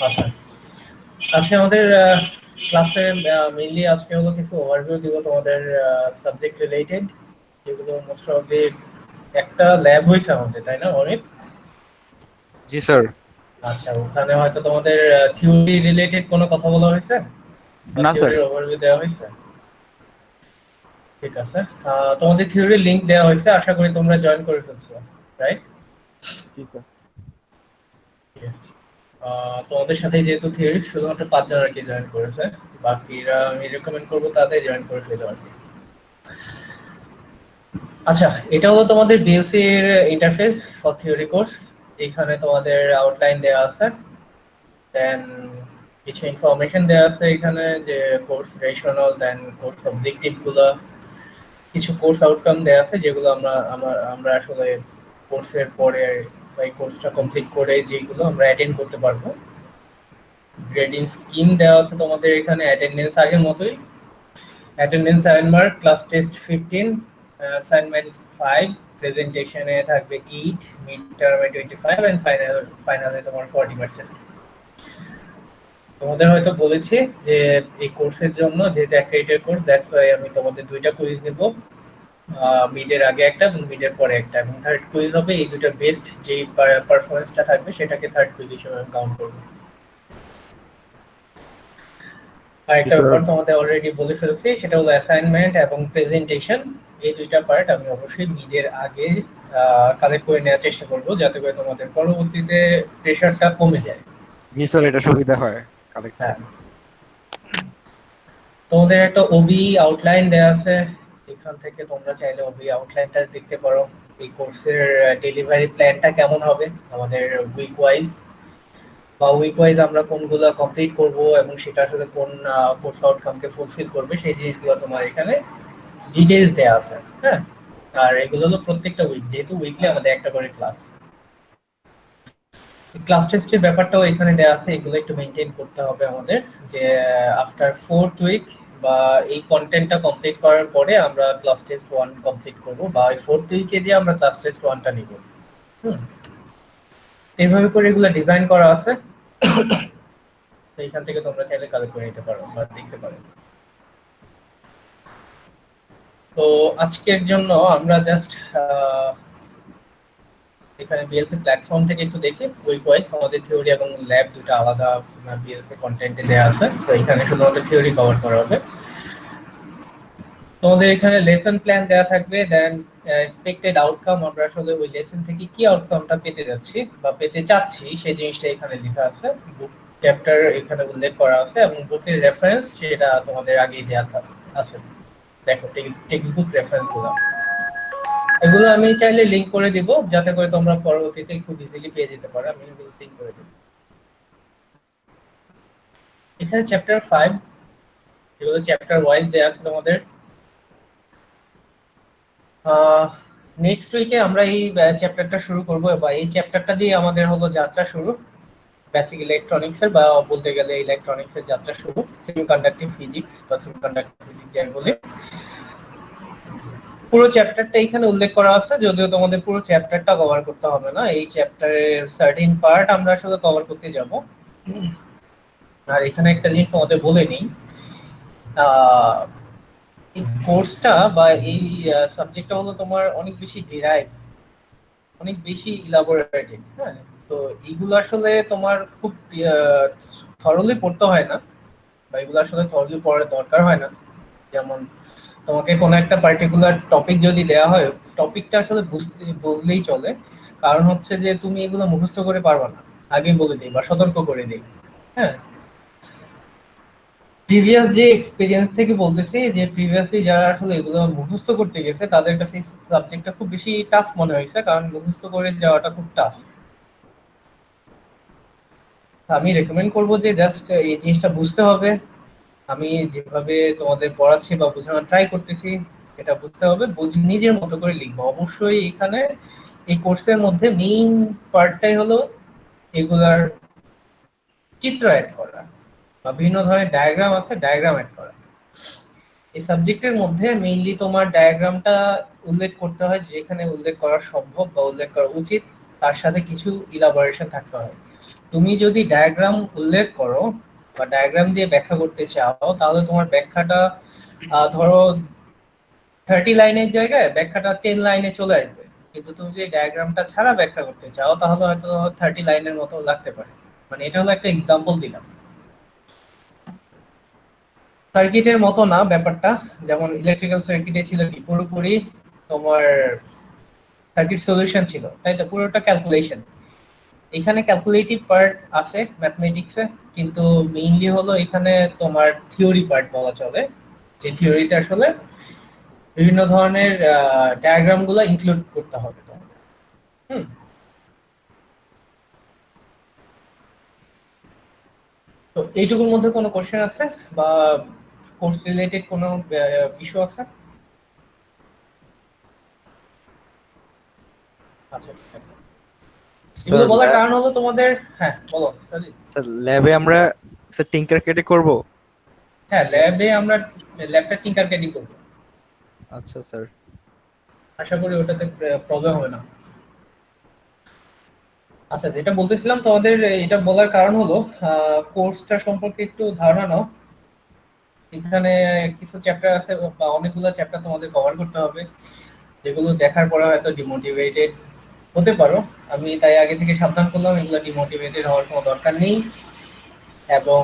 আচ্ছা, আজকে আমাদের ক্লাসে মেইনলি আজকে হলো কিছু ওভারভিউ দিব তোমাদের সাবজেক্ট রিলেটেড, যেগুলো মোস্ট অফলি একটা ল্যাব হয়েছে আমাদের, তাই না অনেক? জি স্যার। আচ্ছা, ওখানে হয়তো তোমাদের থিওরি রিলেটেড কোনো কথা বলা হয়েছে বা না স্যার। থিওরির ওভারভিউ দেওয়া হয়েছে? ঠিক আছে, তোমাদের থিওরির লিংক দেওয়া হয়েছে, আশা করি তোমরা জয়েন করে ফেলছো, রাইট? জি স্যার। তোমাদের সাথে যেহেতু থিওরি শুধুমাত্র 5 জন আর কি জয়েন করেছে, বাকিরা আমি রেকমেন্ড করবো তাদের জয়েন করে ফেলো আর কি। আচ্ছা, এটা হলো তোমাদের বিএলসি এর ইন্টারফেস ফর থিওরি কোর্স। এখানে তোমাদের আউটলাইন দেওয়া আছে, দেন কিছু ইনফরমেশন দেওয়া আছে এখানে, যে কোর্স রেশনাল, দেন কোর্স অবজেক্টিভ গুলো, কিছু কোর্স আউটকাম দেওয়া আছে যেগুলো আমরা আসলে কোর্সের পরে বা এই কোর্সটা কমপ্লিট করে যেগুলো আমরা অ্যাটেন্ড করতে পারবো। গ্রেডিং স্কিম দেওয়া আছে তোমাদের এখানে, অ্যাটেন্ডেন্স আগের মতোই, attendance 7 mark, class test 15, assignment 5, প্রেজেন্টেশনে থাকবে 8, মিড টার্মে 25 এন্ড ফাইনালে তোমার 40%। তোমাদের হয়তো বলেছি যে এই কোর্সের জন্য, যেহেতু অ্যাক্রেডিটেড কোর্স, দ্যাটস ওয়াই আমি তোমাদের দুইটা কুইজ দেব, মিডের আগে একটা এবং মিডের পরে একটা, এবং থার্ড কুইজ হবে। এই দুটো বেস্ট যে পারফরমেন্সটা থাকবে সেটাকে থার্ড কুইজ হিসেবে কাউন্ট করব। আর জি একটা স্যার। ব্যাপার তোমাদের অলরেডি বলে ফেলছি, সেটা হলো অ্যাসাইনমেন্ট এবং প্রেজেন্টেশন। এই দুইটা পার্ট আমি অবশ্যই মিডের আগে কালেক্ট করে নেওয়ার চেষ্টা করব, যাতে করে তোমাদের পরবর্তীতে প্রেশারটা কমে যায়। জি স্যার, এটা সুবিধা হয় কালেক্ট হ্যাঁ, করলে। তোমাদের একটা ওবি আউটলাইন দেওয়া আছে, এখান থেকে তোমরা চাইলে ওবি আউটলাইনটা দেখতে পারো। এই কোর্সের ডেলিভারি প্ল্যানটা কেমন হবে আমাদের উইক ওয়াইজ, বা উইক ওয়াইজ আমরা কোনগুলো কমপ্লিট করব এবং সেটা আসলে কোন কোর্স আউটকামকে ফুলফিল করবে, সেই জিনিসগুলো তোমার এখানে ডিটেইলস দেওয়া আছে। হ্যাঁ, আর এগুলো হলো প্রত্যেকটা উইক, যেহেতু উইকলি আমাদের একটা করে ক্লাস। ক্লাস টেস্টের ব্যাপারটাও এখানে দেওয়া আছে, এগুলো একটু মেনটেন করতে হবে আমাদের, যে আফটার 4th উইক বা এই কন্টেন্টটা কমপ্লিট করার পরে আমরা ক্লাস টেস্ট 1 কমপ্লিট করব, বা এই 4th উইকে যে আমরা ক্লাস টেস্ট 1টা নিব। হুম, এইভাবে করে এগুলো ডিজাইন করা আছে, তো এইখান থেকে তোমরা চাইলে কালেক্ট করে নিতে পারো বা দেখতে পারো। তো আজকের জন্য আমরা জাস্ট এখানে বিএলসি প্ল্যাটফর্ম থেকে একটু দেখি উইক ওয়াইজ আমাদের থিওরি এবং ল্যাব দুটো আলাদা বিএলসি কন্টেন্টে দেওয়া আছে, তো এখানে শুধুমাত্র থিওরি কভার করা হবে। তোমাদের এখানে লেসন প্ল্যান দেওয়া থাকবে, দেন এক্সপেক্টেড আউটকাম, আমরা আসলে ওই লেসন থেকে কি আউটকামটা পেতে যাচ্ছি বা পেতে চাচ্ছি সেই জিনিসটা এখানে লেখা আছে। বুক চ্যাপ্টার এখানে উল্লেখ করা আছে এবং বুকের রেফারেন্স সেটা তোমাদের আগেই দেওয়া আছে। দেখো টেক্সট বুক রেফারেন্স গুলো, এগুলো আমি চাইলে লিংক করে দিব, যাতে করে তোমরা পরবর্তীতে খুব ইজিলি পেয়ে যেতে পারো। আমি এগুলো লিংক করে দেব। এখানে চ্যাপ্টার 5, এগুলো চ্যাপ্টার ওয়াইজ দেওয়া আছে তোমাদের। নেক্সট উইকে আমরা এই চ্যাপ্টারটা শুরু করব, বা এই চ্যাপ্টারটা দিয়ে আমাদের হলো যাত্রা শুরু, বেসিক ইলেকট্রনিক্স এর, বা বলতে গেলে ইলেকট্রনিক্স এর যাত্রা শুরু, সেমিকন্ডাক্টিভ ফিজিক্স বা সেমিকন্ডাক্টিভ ফিজিক্স যাই বলে। পুরো চ্যাপ্টারটা এখানে উল্লেখ করা আছে, যদিও তোমাদের পুরো চ্যাপ্টারটা কভার করতে হবে না, এই চ্যাপ্টারের সার্টেন পার্ট আমরা আসলে কভার করতে যাব। আর এখানে একটা জিনিস তোমাদের বলে নিই, এই কোর্সটা বা এই সাবজেক্টটা হলো তোমার অনেক বেশি ডিরাইভ, অনেক বেশি ইলাবোরেটেড। হ্যাঁ, তো এগুলো আসলে তোমার খুব থরলি পড়তে হয় না, বা এগুলো আসলে থরলি পড়ার দরকার হয় না। যেমন তোমাকে কোনো একটা পার্টিকুলার টপিক যদি দেওয়া হয়, টপিকটা আসলে বুঝলেই চলে, কারণ হচ্ছে যে তুমি এগুলো মুখস্থ করে পারবা না, আগে বলে দিই বা সতর্ক করে দিই। হ্যাঁ, প্রিভিয়াস যে এক্সপেরিয়েন্স থেকে বলতেছি, যে প্রিভিয়াসলি যারা আসলে এগুলো মুখস্থ করতে গেছে তাদের কাছে সাবজেক্টটা খুব বেশি টাফ মনে হয়েছে, কারণ মুখস্থ করে যাওয়াটা খুব টাফ। আমি রেকমেন্ড করব যে জাস্ট এই জিনিসটা বুঝতে হবে, আমি যেভাবে তোমাদের পড়াচ্ছি বা বোঝানোর ট্রাই করতেছি এটা বুঝতে হবে, বুঝে নিজের মতো করে লিখবো। অবশ্যই এখানে এই কোর্সের মধ্যে মেইন পার্টটাই হলো এগুলার চিত্র অ্যাড করা, বা বিভিন্ন ধরনের ডায়াগ্রাম আছে, ডায়াগ্রাম অ্যাড করা। এই সাবজেক্টের মধ্যে মেইনলি তোমার ডায়াগ্রামটা উল্লেখ করতে হয়, যেখানে উল্লেখ করা সম্ভব বা উল্লেখ করা উচিত, তার সাথে কিছু ইলাবোরেশন থাকতে হয়। তুমি যদি ডায়াগ্রাম উল্লেখ করো বা ডায়াগ্রাম দিয়ে ব্যাখ্যা করতে চাও, তাহলে তোমার ব্যাখ্যাটা ধরো 30 লাইনের জায়গায় ব্যাখ্যাটা 10 লাইনে চলে আসবে। কিন্তু তুমি যদি ডায়াগ্রামটা ছাড়া ব্যাখ্যা করতে চাও, তাহলে হয়তো 30 লাইনের মতো লাগতে পারে। মানে এটা হলো একটা এক্সাম্পল দিলাম। সার্কিটের মতো না ব্যাপারটা, যেমন ইলেকট্রিক্যাল সার্কিটে ছিল কি পুরোপুরি তোমার সার্কিট সলিউশন ছিল, তাই তো, পুরোটা ক্যালকুলেশন। এখানে ক্যালকুলেটিভ পার্ট আছে ম্যাথমেটিক্সে, কিন্তু মেইনলি হলো এখানে তোমার থিওরি পার্ট বলা চলে, যে থিওরিতে আসলে বিভিন্ন ধরনের ডায়াগ্রাম গুলো ইনক্লুড করতে হবে তোমাদের। হুম। তো এইটুকুর মধ্যে কোনো কোশ্চেন আছে বা কোর্স রিলেটেড কোনো ইস্যু আছে? আচ্ছা, ঠিক আছে। এগুলো স্যার বলার কারণ হলো তোমাদের, হ্যাঁ বলো সরি। স্যার ল্যাবে আমরা স্যার টিঙ্কার কেটে করব। হ্যাঁ, ল্যাবটা টিঙ্কারক্যাডই করবো। আচ্ছা স্যার। আশা করি ওটাতে প্রবলেম হবে না। আচ্ছা, যেটা বলতেছিলাম তোমাদের, এটা বলার কারণ হলো কোর্সটা সম্পর্কে একটু ধারণা নাও। এখানে কিছু চ্যাপ্টার আছে বা অনেকগুলো চ্যাপ্টার তোমাদের কভার করতে হবে, যেগুলো দেখার পরে হয়তো ডিমোটিভেটেড হতে পারো। আমি তাই আগে থেকে সাবধান করলাম, এগুলো ডিমোটিভেটেড হওয়ার কোনো দরকার নেই। এবং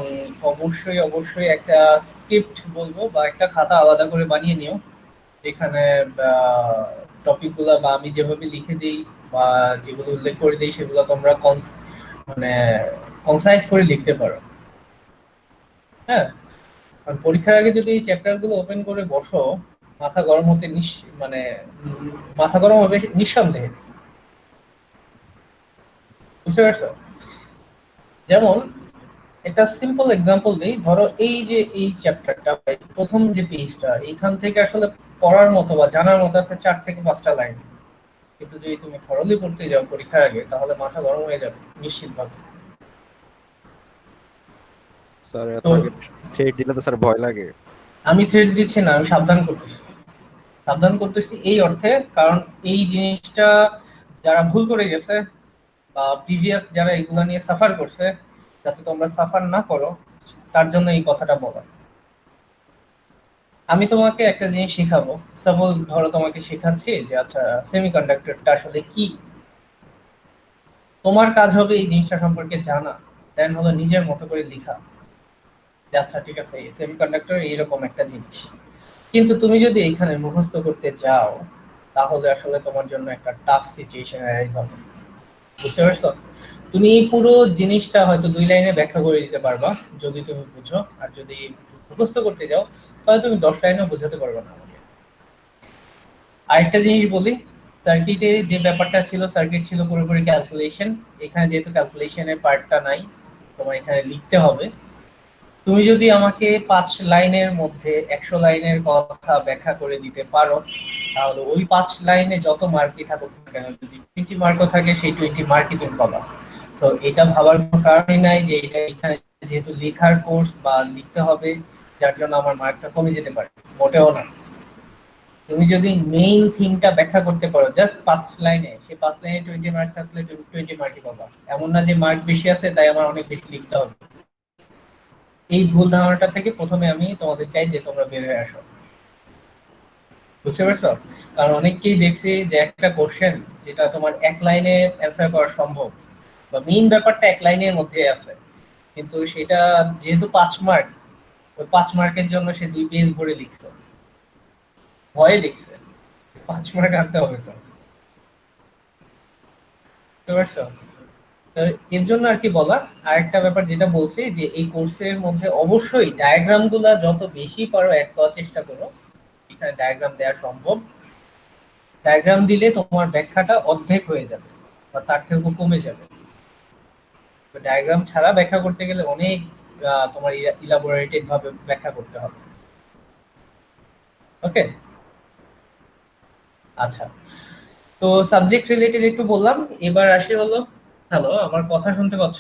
অবশ্যই অবশ্যই একটা স্ক্রিপ্ট বলবো বা একটা খাতা আলাদা করে বানিয়ে নিও, যেখানে টপিকগুলো বা আমি যেভাবে লিখে দিই বা যেগুলো উল্লেখ করে দিই সেগুলো তোমরা মানে কনসাইজ করে লিখতে পারো। হ্যাঁ, কারণ পরীক্ষার আগে যদি এই চ্যাপ্টার গুলো ওপেন করে বসো, মাথা গরম হতে মানে মাথা গরম হবে নিঃসন্দেহে। বুঝতে পারছো? যেমন একটা সিম্পল এক্সাম্পল দিই, ধরো এই যে এই চ্যাপ্টারটা, প্রথম যে পেজটা, এখান থেকে আসলে পড়ার মতো বা জানার মতো আছে 4 থেকে 5টা লাইন। কিন্তু যদি তুমি থরলি পড়তে যাও পরীক্ষার আগে, তাহলে মাথা গরম হয়ে যাবে নিশ্চিতভাবে। স্যার এত তো আগে থ্রেড দিলে তো স্যার ভয় লাগে। আমি থ্রেড দিচ্ছি না, আমি সাবধান করতেছি। সাবধান করতেছি এই অর্থে, কারণ এই জিনিসটা যারা ভুল করে গেছে বা প্রিভিয়াস যারা এগুলো নিয়ে সাফার করছে, যাতে তোমরা সাফার না করো, তার জন্য এই কথাটা বলা। আমি তোমাকে একটা জিনিস শিখাবো। সাপোজ ধরো তোমাকে শেখাচ্ছি যে আচ্ছা, সেমিকন্ডাক্টরটা আসলে কি। তোমার কাজ হবে এই জিনিসটা সম্পর্কে জানা, দেন হলো নিজের মতো করে লেখা, যে আচ্ছা ঠিক আছে, সেমিকন্ডাক্টর এইরকম একটা জিনিস। কিন্তু তুমি যদি এখানে মুখস্থ করতে যাও, তাহলে আসলে তোমার জন্য একটা টাফ সিচুয়েশন অ্যারাইজ হবে। বুঝতে পারছো? তুমি এই পুরো জিনিসটা হয়তো 2 লাইনে ব্যাখ্যা করে দিতে পারবা যদি তুমি বুঝো, আর যদি মুখস্থ করতে যাও, তাহলে তুমি 10 লাইনেও বোঝাতে পারবে না আমাকে। আরেকটা জিনিস বলি, সার্কিটে যে ব্যাপারটা ছিল, সার্কিট ছিল পুরোপুরি ক্যালকুলেশন। এখানে যেহেতু ক্যালকুলেশনের পার্টটা নাই, তোমার এখানে লিখতে হবে। তুমি যদি আমাকে 5 লাইনের মধ্যে 100 লাইনের কথা ব্যাখ্যা করে দিতে পারো, তাহলে ওই 5 লাইনে যত মার্কই থাকুক না কেন, যদি 20 মার্কও থাকে, সেই 20 মার্কই তুমি পাবা। তো এটা ভাবার কোনো কারণই নাই যে এটা এখানে যেহেতু লেখার কোর্স বা লিখতে হবে, যার জন্য আমার মার্কটা কমে যেতে পারে। মোটেও না। তুমি যদি মেইন থিমটা ব্যাখ্যা করতে পারো জাস্ট 5 লাইনে, সেই 5 লাইনে 20 মার্ক থাকলে তুমি 20 মার্কই পাবা। এমন না যে মার্ক বেশি আছে তাই আমার অনেক বেশি লিখতে হবে। এই ভুল ধারণাটা থেকে প্রথমে আমি তোমাদের চাই যে তোমরা বের হয়ে আসো। বুঝতে পারছো? কারণ অনেককেই দেখছি যে একটা কোশ্চেন যেটা তোমার 1 লাইনে অ্যান্সার করা সম্ভব, বা মেইন ব্যাপারটা 1 লাইনের মধ্যে আছে, কিন্তু সেটা যেহেতু 5 মার্ক, ওই 5 মার্কের জন্য সে 2 পেজ ভরে লিখছে, ভয়ে লিখছে। 5 মার্ক আনতে হবে তো। বুঝতে পারছো? তো এর জন্য আর কি বলা। আরেকটা ব্যাপার যেটা বলছি, যে এই কোর্সের মধ্যে অবশ্যই ডায়াগ্রাম গুলা যত বেশি পারো অ্যাড করার চেষ্টা করো। এখানে ডায়াগ্রাম দেওয়া সম্ভব। ডায়াগ্রাম দিলে তোমার ব্যাখ্যাটা অর্ধেক হয়ে যাবে বা তার থেকেও কমে যাবে। ডায়াগ্রাম ছাড়া ব্যাখ্যা করতে গেলে অনেক তোমার ইলাবোরেটেড ভাবে ব্যাখ্যা করতে হবে। ওকে, আচ্ছা। তো সাবজেক্ট রিলেটেড একটু বললাম, এবার আসি হলো, হ্যালো, আমার কথা শুনতে পাচ্ছ?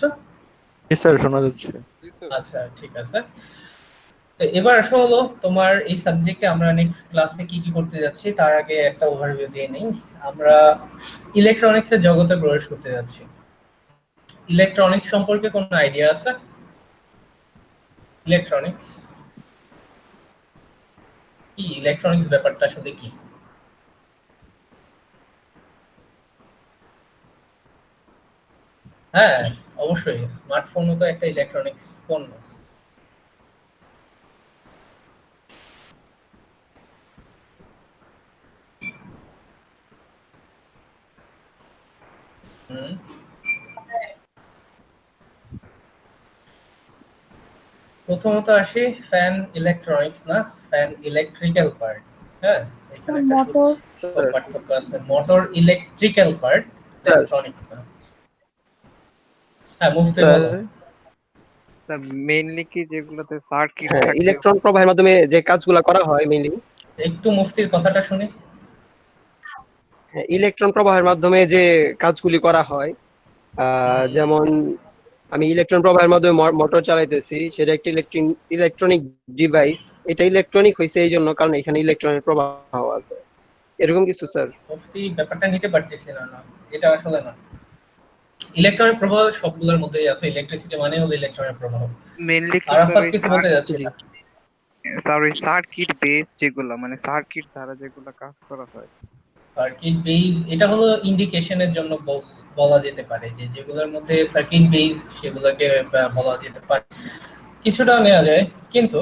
জি স্যার, শোনা যাচ্ছে। আচ্ছা, ঠিক আছে। তো এবার আসা হলো তোমার এই সাবজেক্টে আমরা নেক্সট ক্লাসে কি কি করতে যাচ্ছি, তার আগে একটা ওভারভিউ দিয়ে নেই। আমরা ইলেকট্রনিক্স এর জগতে প্রবেশ করতে যাচ্ছি। ইলেকট্রনিক্স সম্পর্কে কোনো আইডিয়া আছে? ইলেকট্রনিক্স কি? ইলেকট্রনিক্স ব্যাপারটা আসলে কি? হ্যাঁ, অবশ্যই স্মার্টফোনও তো একটা ইলেকট্রনিক্স পণ্য। হুম। প্রথমত আসি ফ্যান ইলেকট্রনিক্স না, ফ্যান ইলেকট্রিক্যাল পার্ট। হ্যাঁ, এখানে স্যার একটা মোটর সূক্ষ্ম পার্থক্য আছে। Motor electrical part, sir electronics না। হ্যাঁ, মুফতি স্যার বলো। স্যার মেইনলি কি যেগুলোতে সার্কিট হ্যাঁ, থাকে ইলেকট্রন প্রবাহের মাধ্যমে যে কাজগুলো করা হয় মেইনলি, একটু মুফতির কথাটা শুনি। ইলেকট্রন প্রবাহের মাধ্যমে যে কাজগুলি করা হয়, যেমন আমি ইলেকট্রন প্রবাহের মাধ্যমে মোটর চালাইতেছি, সেটা একটা ইলেকট্রনিক ডিভাইস। এটা ইলেকট্রনিক হয়েছে এই জন্য কারণ এখানে ইলেকট্রনের প্রবাহ আছে, এরকম কিছু স্যার। মুফতি ব্যাপারটা নিতে পারতেছি না। না, এটা আসলে না। ইলেকট্রনের প্রবাহ সবগুলোর মধ্যেই আছে। ইলেকট্রিসিটি মানে হলো ইলেকট্রনের প্রবাহ। মেইনলি কি স্যার আরাফাত ওই কিছু বলতে যাচ্ছে জি। না? স্যার ওই সার্কিট বেস যেগুলো মানে সার্কিট দ্বারা যেগুলো কাজ করা হয়। সার্কিট বেজ এটা হলো ইন্ডিকেশনের জন্য বলা যেতে পারে যে যেগুলোর মধ্যে সার্কিট বেজ সেগুলোকে বলা যেতে পারে, কিছুটা নেওয়া যায়। কিন্তু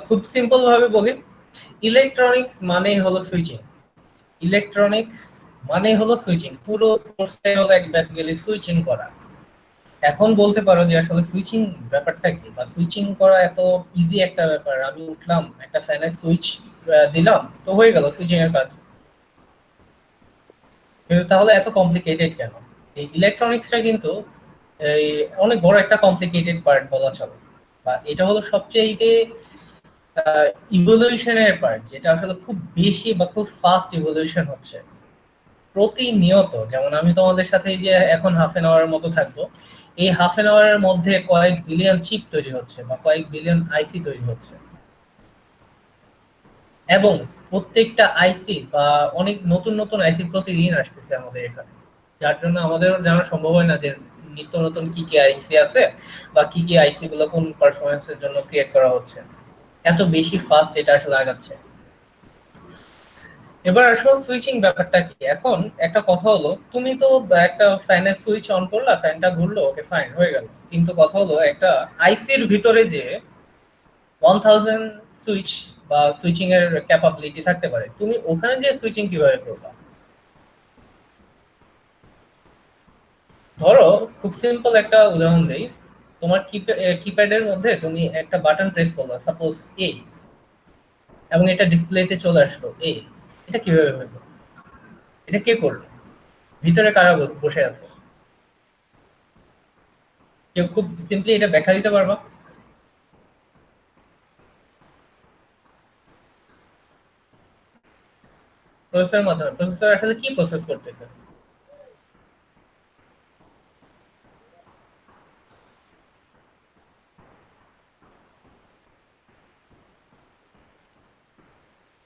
খুব সিম্পল ভাবে বলি, ইলেকট্রনিক্স মানে হলো সুইচিং। ইলেকট্রনিক্স মানে হলো সুইচিং। পুরো কোর্সটাই হলো এক বেসিক্যালি সুইচিং করা। এখন বলতে পারো যে আসলে সুইচিং ব্যাপারটা কি, বা সুইচিং করা এত ইজি একটা ব্যাপার। আমি উঠলাম, একটা ফ্যানের সুইচ দিলাম, তো হয়ে গেল সুইচিং এর কাজ। কিন্তু তাহলে এত কমপ্লিকেটেড কেন? এই ইলেকট্রনিক্সটা কিন্তু এই অনেক বড় একটা কমপ্লিকেটেড পার্ট বলা চলে, বা এটা হলো সবচেয়ে ইভলিউশনের পার্ট, যেটা আসলে খুব বেশি বা খুব ফাস্ট ইভলিউশন হচ্ছে প্রতিনিয়ত। যেমন আমি তোমাদের সাথে এই যে এখন হাফ এন আওয়ারের মতো থাকবো, এই হাফ এন আওয়ারের মধ্যে কয়েক বিলিয়ন চিপ তৈরি হচ্ছে বা কয়েক বিলিয়ন আইসি তৈরি হচ্ছে, এবং প্রত্যেকটা আইসি বা অনেক নতুন নতুন আইসি প্রতিদিন আসতেছে আমাদের এখানে, যার জন্য আমাদের জানা সম্ভব হয় না যে নিত্য নতুন কি কি আইসি আছে বা কি কি আইসি গুলো কোন পারফরমেন্সের জন্য ক্রিয়েট করা হচ্ছে। এত বেশি ফাস্ট এটা আসলে আগাচ্ছে। এবার আসো সুইচিং ব্যাপারটা কি। এখন একটা কথা হলো, তুমি তো একটা ফ্যানের সুইচ অন করলা, ফ্যানটা ঘুরলো, ওকে ফাইন হয়ে গেল। কিন্তু কথা হলো একটা আইসির ভিতরে যে 1000 সুইচ বা সুইচিং এর ক্যাপাবিলিটি থাকতে পারে, তুমি ওখানে যে সুইচিং কিভাবে করবা? ধরো খুব সিম্পল একটা উদাহরণ দেই, তোমার কিপ্যাডের মধ্যে তুমি একটা বাটন প্রেস করলা, সাপোজ এ, এবং এটা ডিসপ্লেতে চলে আসলো এ। এটা কিভাবে হলো? এটা কে করলো? ভিতরে কারা বসে আছে? কেউ খুব সিম্পলি এটা ব্যাখ্যা দিতে পারবা? প্রসেসরের মাধ্যমে। প্রসেসর আসলে কি প্রসেস করতেছে?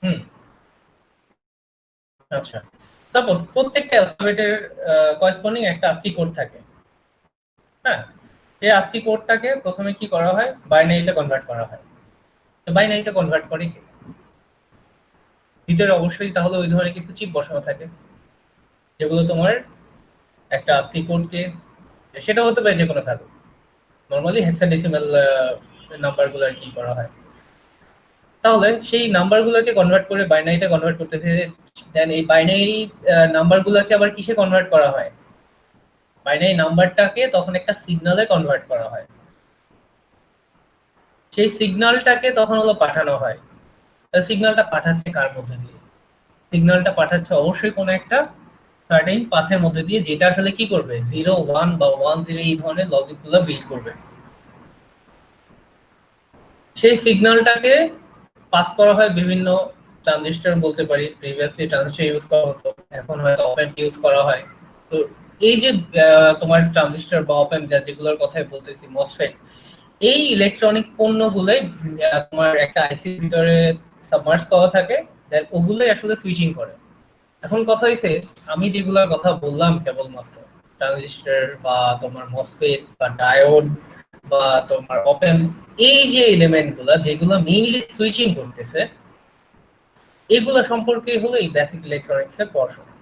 হুম, আচ্ছা। সাপোজ প্রত্যেকটা অ্যালফাবেটের করেসপন্ডিং একটা আস্কি কোড থাকে। হ্যাঁ, এই আস্কি কোডটাকে প্রথমে কি করা হয়? বাইনারিতে কনভার্ট করা হয়। তো বাইনারিতে কনভার্ট করে কি? ভিতরে অবশ্যই তাহলে ওই ধরনের কিছু চিপ বসানো থাকে, যেগুলো তোমার একটা আস্কি কোডকে, সেটা হতে পারে যে কোনো ভ্যালু, নরমালি হেক্সাডেসিমাল নাম্বারগুলো আর কি করা হয়। তাহলে সেই নাম্বারগুলোকে কনভার্ট করে বাইনারিতে কনভার্ট করতেছে। দেন এই বাইনারি নাম্বারগুলোকে আবার কিসে কনভার্ট করা হয়? বাইনারি নাম্বারটাকে তখন একটা সিগনালে কনভার্ট করা হয়। সেই সিগন্যালটাকে তখন হলো পাঠানো হয়। সিগন্যালটা পাঠাচ্ছে কার মধ্যে দিয়ে? সিগন্যালটা পাঠাচ্ছে অবশ্যই কোনো একটা সার্টেন পাথের মধ্যে দিয়ে, যেটা আসলে কি করবে? 0 1 বা 1 0 এই ধরনের লজিকগুলো বিল্ড করবে। সেই সিগন্যালটাকে পাস করা হয় বিভিন্ন ট্রানজিস্টর, বলতে পারি প্রিভিয়াসলি ট্রানজিস্টর ইউজ করা হতো, এখন হয়তো অপ অ্যাম্প ইউজ করা হয়। তো এই যে তোমার ট্রানজিস্টর বা অপ অ্যাম্প যেগুলোর কথাই বলতেছি, মসফেট, এই ইলেকট্রনিক পণ্যগুলোই তোমার একটা আইসির ভিতরে সাবমার্জ করা থাকে, দেন ওগুলোই আসলে সুইচিং করে। এখন কথা হইছে, আমি যেগুলোর কথা বললাম কেবলমাত্র, ট্রানজিস্টর বা তোমার মসফেট বা ডায়োড বা তোমার ওপেন, এই যে এলিমেন্টগুলো যেগুলো মেইনলি সুইচিং করতেছে, এগুলো সম্পর্কে হলো এই বেসিক ইলেকট্রনিক্স এর পড়াশোনা।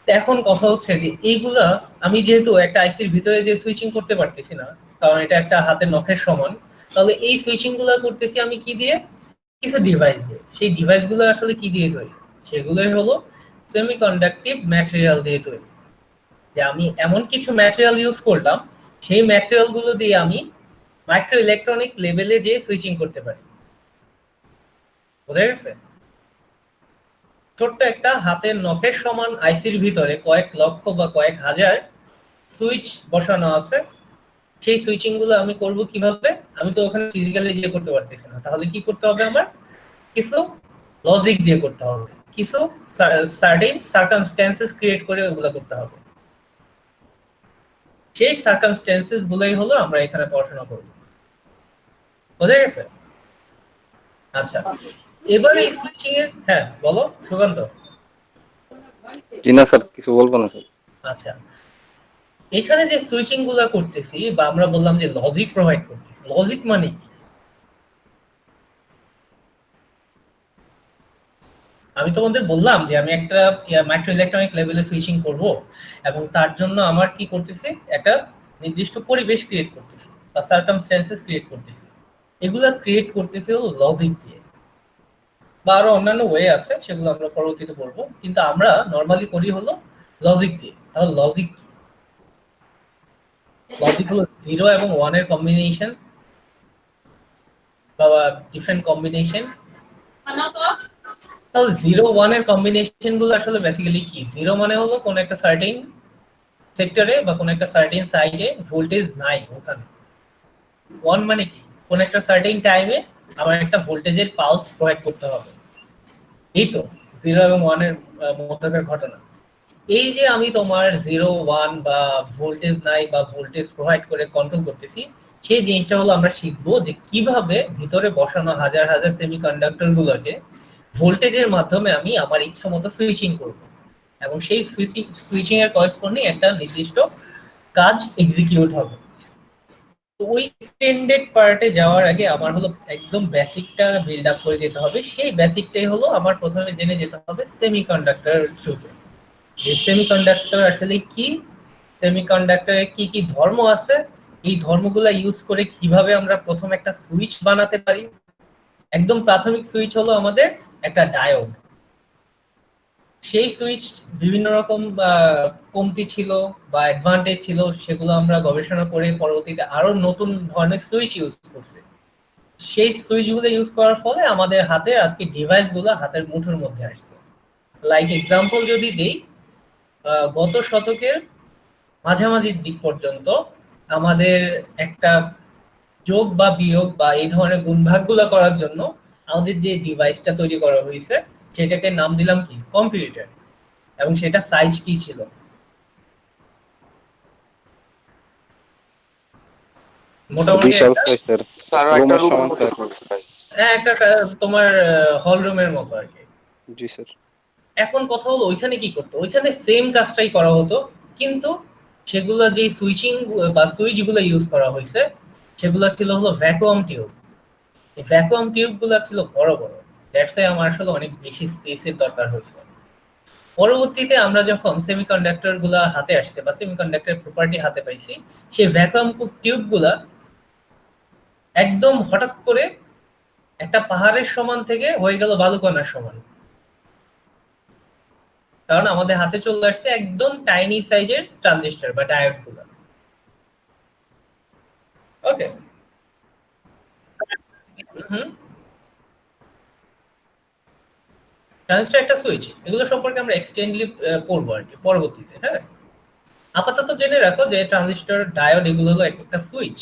এখন কথা হচ্ছে যে এইগুলা আমি যেহেতু একটা আইসির ভিতরে যে সুইচিং করতে পারতেছি না, কারণ এটা একটা হাতের নখের সমান, তাহলে এই সুইচিং গুলো করতেছি আমি কি দিয়ে? কিছু ডিভাইস দিয়ে। সেই ডিভাইস গুলো আসলে কি দিয়ে তৈরি? সেগুলোই হলো সেমিকন্ডাক্টিভ ম্যাটেরিয়াল দিয়ে তৈরি। যে আমি এমন কিছু ম্যাটেরিয়াল ইউজ করলাম, সেই ম্যাটেরিয়াল গুলো দিয়ে আমি মাইক্রো ইলেকট্রনিক লেভেলে যে সুইচিং করতে পারি। বোঝা গেছে? ছোট্ট একটা হাতের নখের সমান আইসির ভিতরে কয়েক লক্ষ বা কয়েক হাজার সুইচ বসানো আছে। সেই সুইচিং গুলো আমি করব কিভাবে? আমি তো ওখানে ফিজিক্যালি যে করতে পারতেছি না, তাহলে কি করতে হবে? আমার কিছু লজিক দিয়ে করতে হবে, কিছু সার্টেন সার্কামস্ট্যান্সেস ক্রিয়েট করে ওগুলো করতে হবে। সেই সার্কামস্ট্যান্সেস গুলোই হলো আমরা এখানে পড়াশোনা করব। বোঝা গেছে? আচ্ছা, এবার এই সুইচিং এর, হ্যাঁ বলো সুকান্ত। জি না স্যার, কিছু বলবো না স্যার। আচ্ছা, এখানে যে সুইচিং গুলা করতেছি বা আমরা বললাম যে লজিক প্রোভাইড করতেছি, লজিক মানে কি? আমি তোমাদের বললাম যে আমি একটা মাইক্রো ইলেকট্রনিক লেভেলে সুইচিং করব, এবং তার জন্য আমার কি করতেছি? একটা নির্দিষ্ট পরিবেশ ক্রিয়েট করতেছি বা সার্কামস্ট্যান্সেস ক্রিয়েট করতেছি। এগুলা ক্রিয়েট করতেছি হলো লজিক দিয়ে, বা আরো অন্যান্য ওয়ে আছে, সেগুলো আমরা পরবর্তীতে পড়বো, কিন্তু আমরা নর্মালি করি হলো লজিক দিয়ে। তাহলে লজিক কি? লজিক হলো 0 এবং 1 এর কম্বিনেশন বা ডিফারেন্ট কম্বিনেশন। তাহলে 0 1 এর কম্বিনেশন গুলো আসলে বেসিক্যালি কি? 0 মানে হলো কোন একটা সার্টেন সেক্টরে বা কোন একটা সার্টেন সাইডে ভোল্টেজ নাই ওখানে। 1 মানে কি? কোন একটা সার্টেন টাইমে আমার একটা ভোল্টেজের পালস প্রয়োগ করতে হবে। এই তো 0 এবং 1 এর মধ্যকার ঘটনা। এই যে আমি তোমার 0 1 বা ভোল্টেজ নাই বা ভোল্টেজ প্রোভাইড করে কন্ট্রোল করতেছি, সেই জিনিসটা হলো আমরা শিখবো যে কিভাবে ভিতরে বসানো হাজার হাজার সেমিকন্ডাক্টর গুলোকে ভোল্টেজের মাধ্যমে আমি আমার ইচ্ছা মতো সুইচিং করব, এবং সেই সুইচিং এর করেসপন্ডিং একটা নির্দিষ্ট কাজ এক্সিকিউট হবে। তো ওই এক্সটেন্ডেড পার্টে যাওয়ার আগে আমার হলো একদম বেসিকটা বিল্ড আপ করে যেতে হবে। সেই বেসিকটাই হলো আমার প্রথমে জেনে যেতে হবে সেমিকন্ডাক্টর থ্রুতে। যে সেমিকন্ডাক্টর আসলে কি, সেমিকন্ডাক্টরের কি কি ধর্ম আছে, এই ধর্মগুলা ইউজ করে কিভাবে আমরা প্রথম একটা সুইচ বানাতে পারি। একদম প্রাথমিক সুইচ হলো আমাদের একটা ডায়োড। সেই সুইচ বিভিন্ন রকম কমতি ছিল বা অ্যাডভান্টেজ ছিল, সেগুলো আমরা গবেষণা করে পরবর্তীতে আরো নতুন ধরনের সুইচ ইউজ করছি। সেই সুইচগুলো ইউজ করার ফলে আমাদের হাতে আজকে ডিভাইসগুলো হাতের মুঠোর মধ্যে আসছে। লাইক এক্সাম্পল যদি দেই, গত শতকের মাঝামাঝি দিক পর্যন্ত আমাদের একটা যোগ বা বিয়োগ বা এই ধরনের গুণভাগগুলো করার জন্য আমাদের যে ডিভাইসটা তৈরি করা হয়েছে, সেটাকে নাম দিলাম কি? কম্পিউটার। এবং সেটা সাইজ কি ছিল? মোটামুটি বিশাল একটা, সাইজ স্যার, স্যার একটা রুমের রুম সমান স্যার। হ্যাঁ একটা তোমার হল রুমের মতো আর কি। জি স্যার। এখন কথা হলো ওইখানে কি করতো? ওইখানে সেম কাজটাই করা হতো, কিন্তু সেগুলো যে সুইচিং বা সুইচ গুলো ইউজ করা হয়েছে, সেগুলো ছিল হলো ভ্যাকুয়াম টিউব। এই ভ্যাকুয়াম টিউব গুলো ছিল বড় বড়। দ্যাটস ওয়াই আমার আসলে অনেক বেশি স্পেসের দরকার হয়েছে। পরবর্তীতে আমরা যখন সেমিকন্ডাক্টর গুলা হাতে আসছে বা সেমিকন্ডাক্টর প্রপার্টি হাতে পাইছি, সেই ভ্যাকুয়াম টিউব গুলা একদম হঠাৎ করে একটা পাহাড়ের সমান থেকে হয়ে গেল বালুকণার সমান। কারণ আমাদের হাতে চলে আসছে একদম টাইনি সাইজের ট্রানজিস্টর বা ডায়োড গুলো। ওকে। ট্রানজিস্টর একটা সুইচ, এগুলো সম্পর্কে আমরা এক্সটেন্ডলি পড়বো আর কি পরবর্তীতে। হ্যাঁ, আপাতত জেনে রাখো যে ট্রানজিস্টর, ডায়োড এগুলো হলো একটা সুইচ।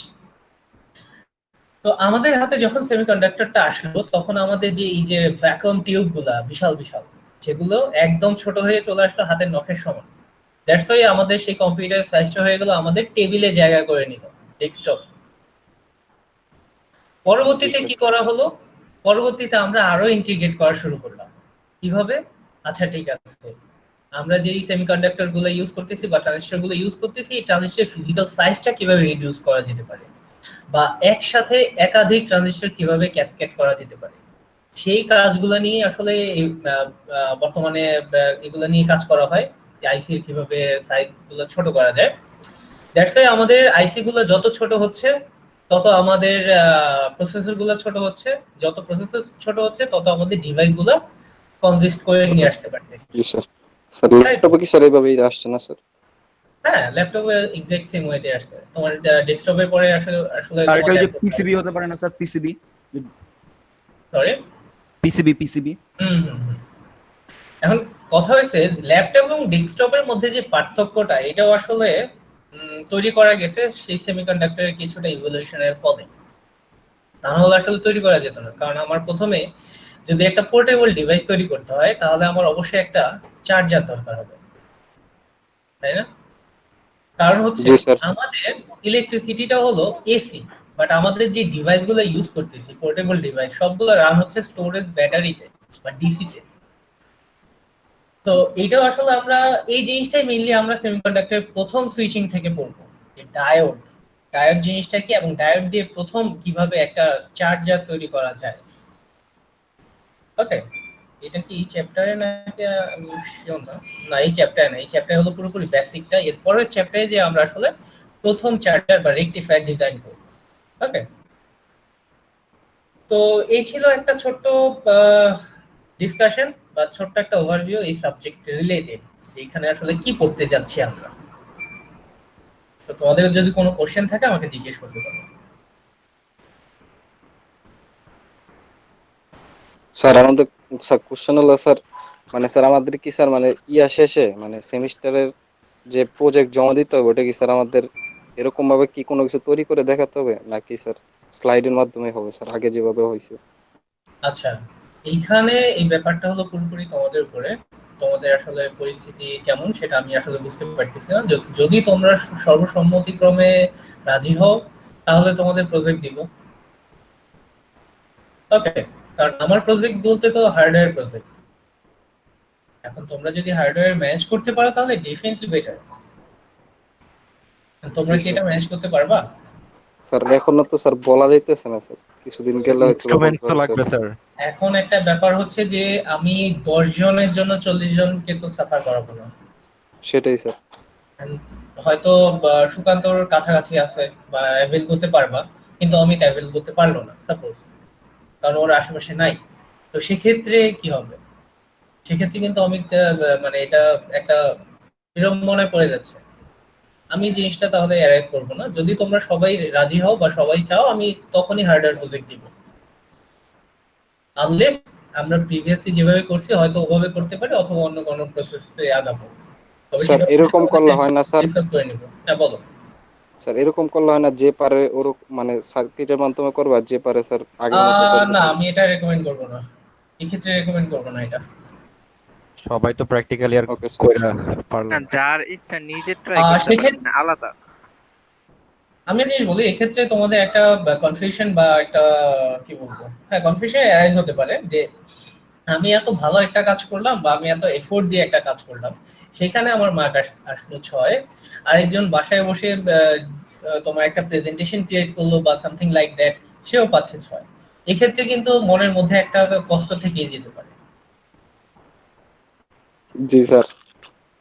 তো আমাদের হাতে যখন সেমিকন্ডাক্টরটা আসলো, তখন আমাদের যে এই যে ভ্যাকুয়াম টিউব গুলা বিশাল বিশাল, সেগুলো একদম ছোট হয়ে চলে আসলো হাতের নখের সমান। দ্যাটস ওয়াই আমাদের সেই কম্পিউটার সাইজটা হয়ে গেল আমাদের টেবিলে জায়গা করে নিল, ডেস্কটপ। পরবর্তীতে কি করা হলো? পরবর্তীতে আমরা আরো ইন্টিগ্রেট করা শুরু করলাম। কিভাবে? আচ্ছা ঠিক আছে, আমরা যেই সেমিকন্ডাক্টর গুলো ইউজ করতেছি বা ট্রানজিস্টর গুলো ইউজ করতেছি, এই ট্রানজিস্টরের ফিজিক্যাল সাইজটা কিভাবে রিডিউস করা যেতে পারে, বা একসাথে একাধিক ট্রানজিস্টর কিভাবে ক্যাসকেড করা যেতে পারে, সেই কাজগুলো নিয়ে আসলে বর্তমানে এগুলো নিয়ে কাজ করা হয়, যে আইসি কিভাবে সাইজ গুলো ছোট করা যায়। দ্যাটস ওয়াই আমাদের আইসি গুলো যত ছোট হচ্ছে তত আমাদের প্রসেসর গুলো ছোট হচ্ছে, যত প্রসেসর ছোট হচ্ছে তত আমাদের ডিভাইস গুলো কনজিস্ট করে নিয়ে আসতে পারতেছে। জি স্যার। স্যার ল্যাপটপে কি স্যার এইভাবেই আসছে না স্যার? হ্যাঁ, ল্যাপটপে এক্সাক্ট সেম ওয়েতে আসছে। তোমার ডেস্কটপের পরে আসলে আসলে আর তোমার এটা ওই যে ল্যাপটপ, পিসিবি হতে পারে না স্যার? পিসিবি সরি, পিসিবি হুম হুম হুম। এখন কথা হয়েছে ল্যাপটপ এবং ডেস্কটপের মধ্যে যে পার্থক্যটা, এটাও আসলে তৈরি করা গেছে সেই সেমিকন্ডাক্টরের কিছুটা ইভলিউশনের ফলে। না হলে আসলে তৈরি করা যেত না, কারণ আমার প্রথমে যদি একটা পোর্টেবল ডিভাইস তৈরি করতে হয় তাহলে আমার অবশ্যই একটা চার্জার দরকার হবে, তাই না? কারণ হচ্ছে জি স্যার। আমাদের ইলেকট্রিসিটিটা হলো এসি, বাট আমাদের যে ডিভাইসগুলো ইউজ করতেছি পোর্টেবল ডিভাইস সবগুলো রান হচ্ছে স্টোরেজ ব্যাটারিতে বা ডিসিতে। তো এইটাও আসলে আমরা এই জিনিসটাই মেইনলি আমরা সেমিকন্ডাক্টরের প্রথম সুইচিং থেকে পড়বো, যে ডায়োড, ডায়োড জিনিসটা কি এবং ডায়োড দিয়ে প্রথম কিভাবে একটা চার্জার তৈরি করা যায়। ওকে, এটা কি এই চ্যাপ্টারে নাকি আমি শিওর না। না, এই চ্যাপ্টারে না, এই চ্যাপ্টারে হলো পুরোপুরি বেসিকটা, এরপরের চ্যাপ্টারে যে আমরা আসলে প্রথম চার্জার বা রেকটিফায়ার ডিজাইন করব। ওকে, তো এই ছিল একটা ছোট্ট ডিসকাশন বা ছোট্ট একটা ওভারভিউ এই সাবজেক্ট রিলেটেড, এখানে আসলে কি পড়তে যাচ্ছি আমরা। তো তোমাদের যদি কোনো কোশ্চেন থাকে আমাকে জিজ্ঞেস করতে পারো। স্যার আমাদের স্যার কোশ্চেন হলো স্যার, মানে স্যার আমাদের কি স্যার মানে ইয়া শেষে মানে সেমিস্টারের যে প্রজেক্ট জমা দিতে হবে ওটা কি স্যার আমাদের এরকম ভাবে কি কোনো কিছু তৈরি করে দেখাতে হবে নাকি স্যার স্লাইডের মাধ্যমে হবে স্যার আগে যেভাবে হয়েছে? আচ্ছা, এইখানে এই ব্যাপারটা হলো পুরোপুরি তোমাদের উপরে, তোমাদের আসলে পরিস্থিতি কেমন সেটা আমি আসলে বুঝতে পারতেছি না। যদি তোমরা সর্বসম্মতিক্রমে রাজি হও তাহলে তোমাদের প্রজেক্ট দিব। ওকে, কারণ আমার প্রজেক্ট বলতে তো হার্ডওয়্যার প্রজেক্ট। এখন তোমরা যদি হার্ডওয়্যার ম্যানেজ করতে পারো তাহলে ডেফিনেটলি বেটার। তোমরা জি কি স্যার। এটা ম্যানেজ করতে পারবা? স্যার এখনো তো স্যার বলা যাইতেছে না স্যার, কিছুদিন গেলে হয়তো বা ইনস্ট্রুমেন্টস বলতে তো হবে স্যার। লাগবে স্যার। এখন একটা ব্যাপার হচ্ছে যে আমি 10 জনের জন্য 40 জনকে তো সাফার করাবো না। সেটাই স্যার। And হয়তো সুকান্তর কাছাকাছি আছে বা অ্যাভেল করতে পারবা, কিন্তু আমি অ্যাভেল করতে পারলো না সাপোজ, কারণ ওর আশেপাশে নাই। তো সেক্ষেত্রে কি হবে? সেক্ষেত্রে কিন্তু আমি মানে এটা একটা বিড়ম্বনায় পড়ে যাচ্ছে। আমি জিনিসটা তাহলে অ্যারেঞ্জ করবো না। যদি তোমরা সবাই রাজি হও বা সবাই চাও আমি তখনই হার্ডওয়্যার প্রজেক্ট দিব, আনলেস আমরা প্রিভিয়াসলি যেভাবে করছি হয়তো ওভাবে করতে পারি অথবা অন্য কোনো প্রসেসে আগাবো। তবে স্যার সেটা এরকম করলে হয় না স্যার? ডিসকাস করে নিব। হ্যাঁ বলো। স্যার এরকম করলে হয় না যে পারে ওর মানে সার্কিটের মাধ্যমে করবে আর যে পারে স্যার আগের মতো করবে? না, আমি এটা রেকমেন্ড করব না, এক্ষেত্রে রেকমেন্ড করব না এটা। সবাই তো প্র্যাকটিক্যালি আর ওকে স্যার। কইরা পারলো না, না। যার ইচ্ছা নিজে ট্রাই করতে পারে, সেক্ষেত্রে মানে আলাদা। আমি একটা জিনিস বলি, এক্ষেত্রে তোমাদের একটা কনফিউশন বা একটা কি বলবো, হ্যাঁ কনফিউশন অ্যারাইজ হতে পারে যে আমি এত ভালো একটা কাজ করলাম বা আমি এত এফোর্ট দিয়ে একটা কাজ করলাম, সেখানে আমার মার্ক আসলো 6, আরেকজন বাসায় বসে তোমার একটা প্রেজেন্টেশন ক্রিয়েট করলো বা সামথিং লাইক দ্যাট, সেও পাচ্ছে 6। এক্ষেত্রে কিন্তু মনের মধ্যে একটা কষ্ট থেকেই যেতে পারে। জি স্যার।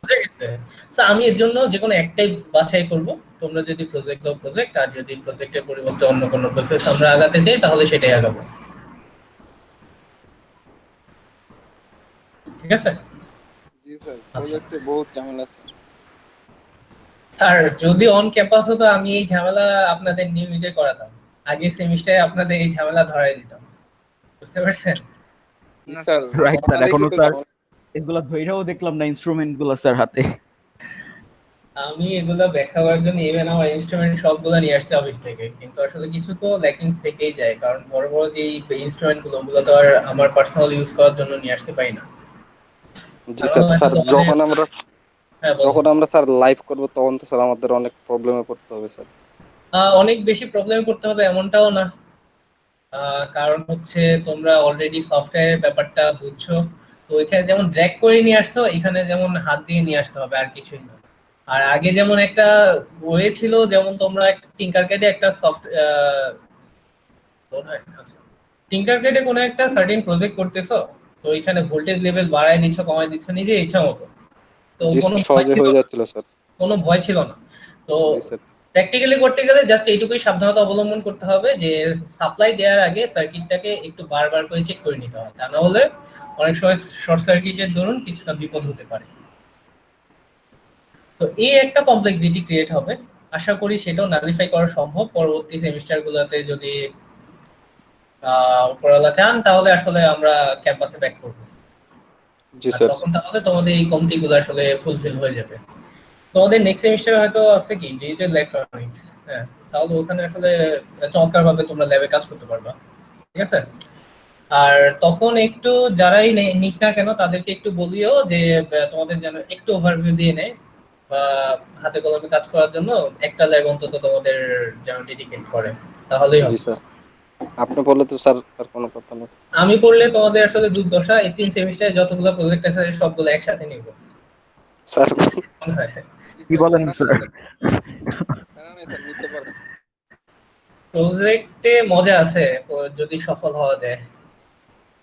বুঝে গেছে? So, আমি এর জন্য যে কোনো একটাই বাছাই করব। তোমরা যদি প্রজেক্ট দাও প্রজেক্ট, আর যদি প্রজেক্টের পরিবর্তে অন্য কোনো প্রসেস আমরা আগাতে চাই তাহলে সেটাই আগাবো। ঠিক আছে? জি স্যার, আচ্ছা প্রজেক্টে বহুত ঝামেলা স্যার। স্যার, যদি অন ক্যাম্পাস হতো আমি এই ঝামেলা আপনাদের নিয়মিত করাতাম, আগের সেমিস্টারে আপনাদের এই ঝামেলা ধরাই দিতাম। বুঝতে পারছেন? জি না স্যার, রাইট স্যার, করোনা এখনো দেখি তো স্যার ঝামেলা। এগুলা ধইরাও দেখলাম না ইনস্ট্রুমেন্ট গুলা স্যার হাতে। আমি এগুলো ব্যাখ্যা করার জন্য ইভেন আমার ইনস্ট্রুমেন্ট সবগুলো নিয়ে আসছি অফিস থেকে, কিন্তু আসলে কিছু তো ল্যাকিং থেকেই যায়, কারণ বড় বড় যে ইনস্ট্রুমেন্ট গুলো ওগুলো তো আর আমার পার্সোনাল ইউজ করার জন্য নিয়ে আসতে পারি না। জি স্যার। স্যার যখন আমরা হ্যাঁ বলো। যখন আমরা স্যার লাইভ করব তখন তো স্যার আমাদের অনেক প্রবলেমে পড়তে হবে স্যার। অনেক বেশি প্রবলেমে পড়তে হবে এমনটাও না। কারণ হচ্ছে তোমরা অলরেডি সফটওয়্যারের ব্যাপারটা বুঝছো, তো এখানে যেমন ড্র্যাগ করে নিয়ে আসছো, এখানে যেমন হাত দিয়ে নিয়ে আসতে হবে, আর কিছুই না। আর আগে যেমন একটা ওয়ে ছিল, যেমন তোমরা একটা টিঙ্কারক্যাডে একটা সফট টিঙ্কারক্যাডে কোনো একটা সার্টেন প্রজেক্ট করতেছো, তো এখানে ভোল্টেজ লেভেল বাড়ায় দিচ্ছ, কমায় দিচ্ছ নিজে ইচ্ছা মতো। তো জি কোনো স্যার, ভয় সহজে ছিল হয়ে না, যাচ্ছিল স্যার। কোনো ভয় ছিল না। তো জি স্যার। প্র্যাকটিক্যালি করতে গেলে জাস্ট এইটুকুই সাবধানতা অবলম্বন করতে হবে যে সাপ্লাই দেওয়ার আগে সার্কিটটাকে একটু বারবার করে চেক করে নিতে হয়, তা না হলে অনেক সময় শর্ট সার্কিটের দরুন কিছুটা বিপদ হতে পারে। তো এই একটা কমপ্লেক্সিটি ক্রিয়েট হবে, আশা করি সেটাও নালিফাই করা সম্ভব পরবর্তী সেমিস্টারগুলোতে। যদি উপরওয়ালা চান তাহলে আসলে আমরা ক্যাম্পাসে ব্যাক করবো, জি আর স্যার। তখন তাহলে তোমাদের এই কমতিগুলো আসলে ফুলফিল হয়ে যাবে। তোমাদের নেক্সট সেমিস্টারে হয়তো আছে কি ডিজিটাল ইলেকট্রনিক্স, হ্যাঁ, তাহলে ওখানে আসলে চমৎকার ভাবে তোমরা ল্যাবে কাজ করতে পারবা, ঠিক আছে। আর তখন একটু যারাই নিক না কেন তাদেরকে একটু বলিও যে তোমাদের যেন একটু ওভারভিউ দিয়ে নেয়, বা হাতে কলমে কাজ করার জন্য একটা ল্যাব অন্তত তোমাদের যেন ডেডিকেট করে, তাহলেই জি হবে। স্যার, আপনি বললে তো স্যার আর কোনো কথা নেই। আমি পড়লে তোমাদের আসলে দুর্দশা, এই 3 সেমিস্টারে যতগুলো প্রজেক্ট আছে সবগুলো একসাথে নিব, স্যার মনে হয়। কি বলেন স্যার? না না স্যার, নিতে পারবো। প্রজেক্টে মজা আছে যদি সফল হওয়া যায়।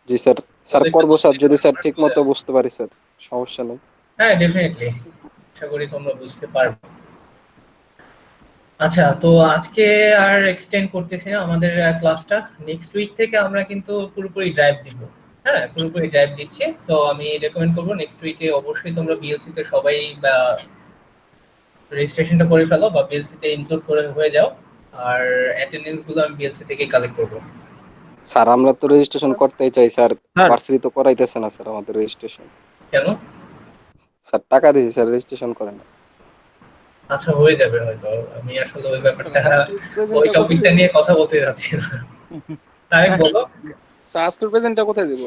জি স্যার, স্যার প্রজেক্টে করবো স্যার, যদি স্যার ঠিক মতো মজা আছে। বুঝতে পারি স্যার, সমস্যা নেই। হ্যাঁ, ডেফিনেটলি, আশা করি তোমরা বুঝতে পারবে। আচ্ছা, তো আজকে আর এক্সটেন্ড করতেছি না আমাদের ক্লাসটা। নেক্সট উইক থেকে আমরা কিন্তু পুরোপুরি ড্রাইভ দিব। হ্যাঁ, পুরোপুরি ড্রাইভ দিচ্ছি। সো আমি রেকমেন্ড করবো নেক্সট উইকে অবশ্যই তোমরা বিএলসি তে সবাই রেজিস্ট্রেশনটা করে ফেলো বা বিএলসি তে ইনক্লুড করে হয়ে যাও। আর অ্যাটেন্ডেন্স গুলো আমি বিএলসি থেকেই কালেক্ট করবো। স্যার আমরা তো রেজিস্ট্রেশন করতেই চাই স্যার, স্যার ভার্সিটি তো করাইতেছে না স্যার আমাদের রেজিস্ট্রেশন। কেন? স্যার টাকা দিয়েছি স্যার, রেজিস্ট্রেশন করেন না। আচ্ছা, হয়ে যাবে হয়তো। আমি আসলে ওই ব্যাপারটা, আজকের ওই প্রেজেন্টটা কোথায় টপিকটা দেবো? নিয়ে কথা বলতে যাচ্ছি না। তাই বলো। স্যার আজকের প্রেজেন্টটা কোথায় দেবো?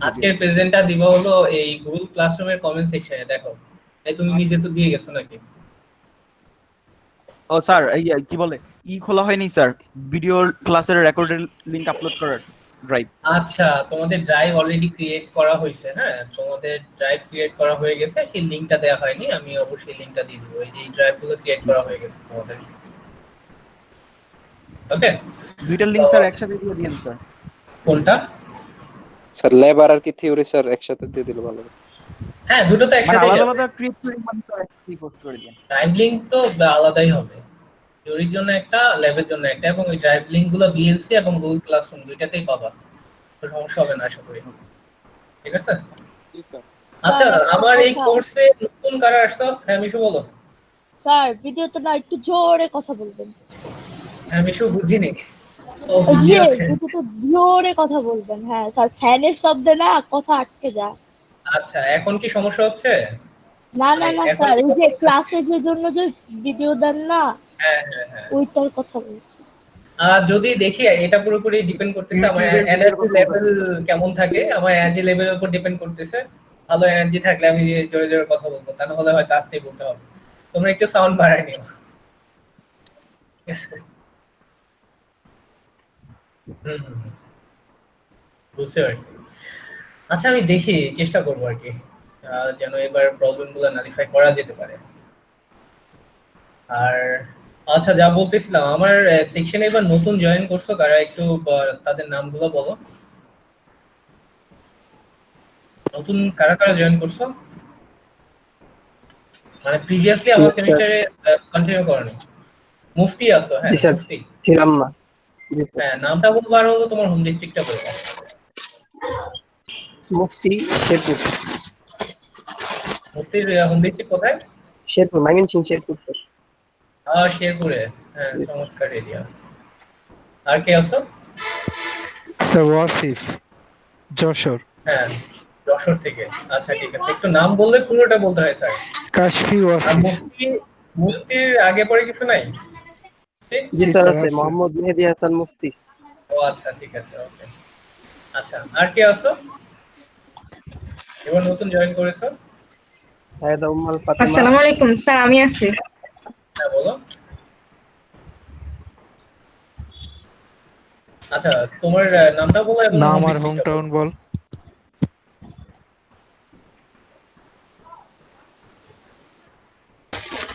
আজকের প্রেজেন্টটা দিব হলো এই গুগল ক্লাসরুমের কমেন্ট সেকশনে, দেখো। এই তুমি নিজে তো দিয়ে গেছো নাকি? ও স্যার, এই কি বলে, খোলা হয়নি স্যার, ভিডিও ক্লাসের রেকর্ডের লিংক আপলোড করার ড্রাইভ। আচ্ছা, তোমাদের ড্রাইভ অলরেডি ক্রিয়েট করা হয়েছে। হ্যাঁ, তোমাদের ড্রাইভ ক্রিয়েট করা হয়ে গেছে, সেই লিংকটা দেওয়া হয়নি, আমি অবশ্যই লিংকটা দিয়ে দেবো। এই যে ড্রাইভগুলো ক্রিয়েট করা হয়ে গেছে তোমাদের। ওকে, দুইটা লিংক স্যার একসাথে দিয়ে দিন স্যার। কোনটা? স্যার লেবার আর কি থিওরি স্যার একসাথে দিয়ে দিলে ভালো হবে। হ্যাঁ, দুটো তো মানে একসাথে আলাদা যাবে। আলাদা ক্রিয়েট করে মানে স্যার একসাথে পোস্ট করে দিন। ড্রাইভ লিংক তো আলাদাই হবে, থিওরির জন্য একটা, ল্যাবের জন্য একটা, এবং ওই ড্রাইভ লিংক গুলো বিএলসি এবং গুগল ক্লাসরুম দুইটাতেই পাবা, তো সমস্যা হবে না আশা করি, ঠিক আছে। জি স্যার। আচ্ছা, স্যার, আমার এই কথা। কোর্সে নতুন কারা আসছো? হ্যাঁ মিশু বলো। স্যার ভিডিওতে না একটু জোরে কথা বলবেন। হ্যাঁ মিশু, বুঝিনি। ও ওই যে ভিডিওতে। ভিডিওতে জোরে কথা বলবেন। হ্যাঁ স্যার, ফ্যানের শব্দে না কথা আটকে যায়। আচ্ছা, এখন কি সমস্যা হচ্ছে? না না না এখন স্যার, কি ওই যে কথা ক্লাসে যে জন্য যে ভিডিও দেন না, হ্যাঁ হ্যাঁ হ্যাঁ। ওইটার কথা বলছি। যদি দেখি, এটা পুরোপুরি ডিপেন্ড করতেছে আমার ইউটিউবের ভিডিওর এনার্জি কথা লেভেল বলতেছি। কেমন থাকে, আমার এনার্জি লেভেলের উপর ডিপেন্ড করতেছে। ভালো এনার্জি থাকলে আমি জোরে জোরে কথা বলবো, তা না হলে হয়তো আস্তেই বলতে হবে। তোমরা একটু সাউন্ড বাড়ায় নিও, ঠিক আছে? হুম হুম হুম, বুঝতে পারছি। আচ্ছা, আমি দেখি, চেষ্টা করবো আর কি, যেন এবার প্রবলেম গুলো নালিফাই করা যেতে পারে। আর আচ্ছা, যা বলতেছিলাম, আমার সেকশনে এবার নতুন জয়েন করছো কারা, একটু তাদের নামগুলো বলো। নতুন কারা কারা জয়েন করছো, মানে প্রিভিয়াসলি আমার Yes, sir. সেমিস্টারে কন্টিনিউ করনি? মুফতি আছো? হ্যাঁ জি স্যার, মুফতি। ছিলাম না। জি স্যার। হ্যাঁ, নামটা বলবো আর হলো তোমার হোম ডিস্ট্রিক্টটা বলবো। মুফতি শেরপুর। মুফতির হোম ডিস্ট্রিক্ট কোথায়? শেরপুর, ময়মনসিংহ শেরপুর স্যার। শেরপুরে। হ্যাঁ, চমৎকার এরিয়া। আর কে আছো? স্যার ওয়াসিফ, যশোর। হ্যাঁ, যশোর থেকে। আচ্ছা ঠিক আছে, একটু নাম বললে পুরোটা বলতে হয় স্যার। কাশফি আর ওয়াসিফ। মুফতির আগে পরে কিছু নাই? ঠিক? জি জি স্যার, স্যার আছে আছে। মোহাম্মদ মেহেদী হাসান মুফতি। ও আচ্ছা, ঠিক আছে, ওকে। আচ্ছা, আর কে আছো এবার নতুন জয়েন করেছো? সায়েদা উম্মাল ফাতেমা। আসসালামু আলাইকুম স্যার, আমি আছি। হ্যাঁ বলো। আচ্ছা, তোমার নামটা বলো এবং নাম হোম আর হোম ডিস্ট্রিক্টটা টাউন বলো। বল।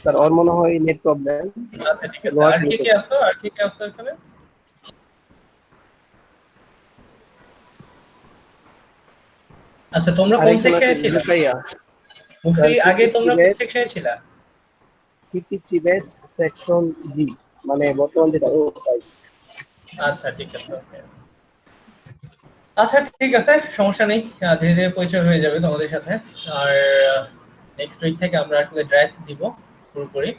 স্যার ওর মনে হয় নেট প্রবলেম। আচ্ছা ঠিক আছে, আর কি আছো এখানে? আচ্ছা তোমরা কোন সেকশনে ছিলা? মুফতি আগে তোমরা কোন সেকশনে ছিলা? 53 ব্যাচ সেকশন জি, মানে বর্তমান যেটা ও তাই। আচ্ছা ঠিক আছে, ওকে। আচ্ছা ঠিক আছে, সমস্যা নেই, ধীরে ধীরে পরিচয় হয়ে যাবে তোমাদের সাথে। আর নেক্সট উইক থেকে আমরা আসলে ড্রাইভ দিব পুরোপুরি।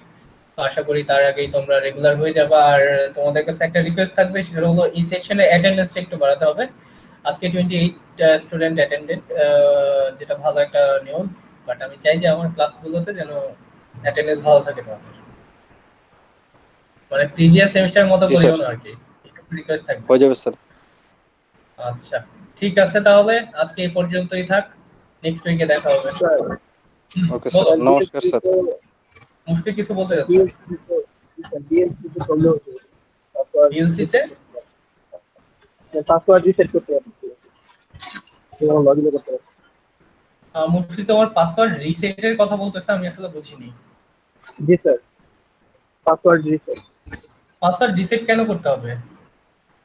তো আশা করি তার আগেই তোমরা রেগুলার হয়ে যাবে। আর তোমাদের কাছে একটা রিকোয়েস্ট থাকবে, সেটা হলো এই সেকশনে অ্যাটেন্ডেন্সটা একটু বাড়াতে হবে। আজকে 28 স্টুডেন্ট অ্যাটেন্ডেড, যেটা ভালো একটা নিউজ। বাট আমি চাই যে আমার ক্লাসগুলোতে যেন অ্যাটেন্ডেন্স ভালো থাকে তোমাদের, মানে প্রিভিয়াস সেমিস্টারের মতো জি করিও স্যার, না আর কি, একটু রিকোয়েস্ট থাকবে। হয়ে যাবে স্যার। আচ্ছা ঠিক আছে, তাহলে আজকে এই পর্যন্তই থাক, নেক্সট উইকে দেখা হবে। ওকে স্যার, বলো নমস্কার স্যার। মুফতি কিছু বলতে যাচ্ছ? বিএলসি তে পাসওয়ার্ড রিসেট করতে হবে, লগইন করতে হবে। মুফতি তোমার পাসওয়ার্ড রিসেটের কথা বলতেছে, আমি আসলে বুঝিনি। জি sir, password reset password reset কেন করতে হবে?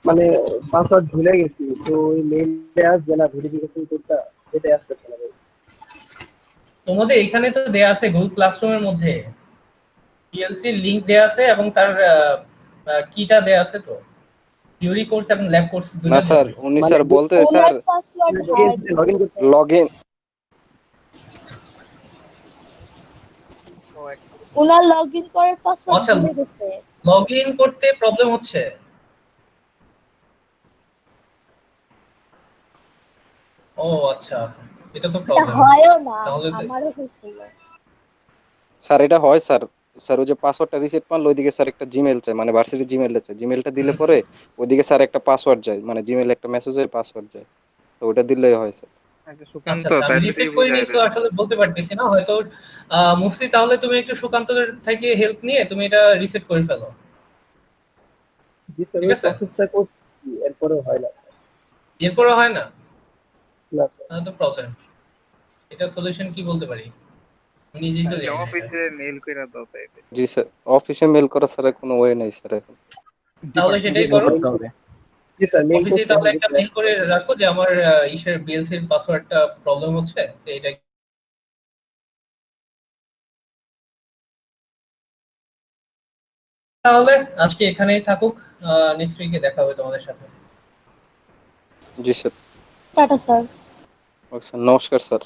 মানে পাসওয়ার্ড ভুলে গেছি, তো ওই মেইলে আসবে না ভেরিফিকেশন কোডটা, সেটা আসছে না। তোমাদের এখানে তো দেয়া আছে গুগল ক্লাসরুমের মধ্যে পিএলসি লিংক দেয়া আছে এবং তার কিটা দেয়া আছে। তো থিওরি কোর্স এবং ল্যাব কোর্স না দুটো স্যার, উনি স্যার বলতে স্যার ওনার পাসওয়ার্ড লগইন করতে লগ ইন। ওনার লগইন করার পাসওয়ার্ড আচ্ছা, ভুলে গেছে। লগইন করতে প্রবলেম হচ্ছে। ও আচ্ছা, এটা তো এটা প্রবলেম। হয়ও না, তাহলে তো- আমারও হয়েছিল। স্যার এটা হয় স্যার। স্যার ওই যে পাসওয়ার্ডটা রিসেট মারলো, ওইদিকে স্যার একটা জিমেল চাই, মানে ভার্সিটি জিমেলটা চাই। জিমেলটা দিলে পরে ওইদিকে স্যার একটা পাসওয়ার্ড যায়, মানে জিমেলে একটা মেসেজ হয়, পাসওয়ার্ড যায়। তো ওটা দিলেই হয় স্যার। আচ্ছা আচ্ছা সুকান্ত, আচ্ছা, আমি তাহলে রিসেট তুই করে বুঝাই নিয়েছি, দে। আসলে বলতে পারতেছি না হয়তো। মুফতি তাহলে তুমি একটু সুকান্তের থেকে হেল্প নিয়ে তুমি এটা রিসেট করে ফেলো। জি স্যার, ঠিক ওই আছে, প্রসেসটা করছি, এরপরে হয় না। এরপরে হয় না, না স্যার, তাহলে তো প্রবলেম। এটা সলিউশন কি বলতে পারি, আমি নিজেই তো আচ্ছা জানি না এটা। অফিসে মেইল কইরা দাও তাইলে। জি স্যার, অফিসে মেল করা ছাড়া কোনো ওয়ে নাই স্যার এখন। তাহলে সেটাই করো। করতে হবে। জি স্যার, মেইল অফিসে করতে তাহলে হবে। একটা মেইল করে রাখো যে আমার ইসের বিএলসি এর পাসওয়ার্ডটা প্রবলেম হচ্ছে, তো এটা। তাহলে আজকে এখানেই থাকুক, নেক্সট উইকে দেখা হবে তোমাদের সাথে। জি sir. Tata sir. Okay sir, নমস্কার স্যার।